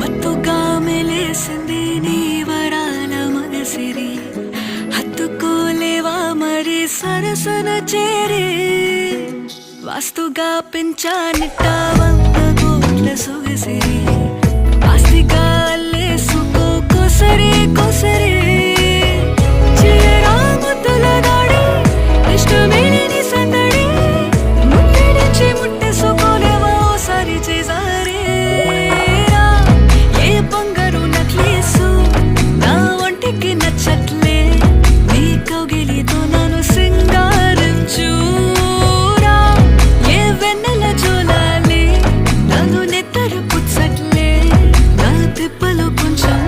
మత్తుగా మెలేసింది నీ వరాల మనసిరి హత్తుకోలేవా మరి సరసన చేరి వాస్తుగా పెంచానిట్ట 100 కోట్ల సొగసిరి ఆస్తిగా అల్లేసుకో కొసరి కొసరి చిరరాముతుల దాడి ఇష్టమేని సందడి ముట్టడించి ముట్టేసుకోలేవా ఓసారి చేసారి ఏ బంగారు నక్లీసు నా ఒంటికి నచ్చట్లే నీ కౌగిలితో నన్ను సింగారించురా ఏ వెన్నెల జోలాలి నన్ను నెత్తరు పుచ్చట్లే నా తిప్పలు కొంచెం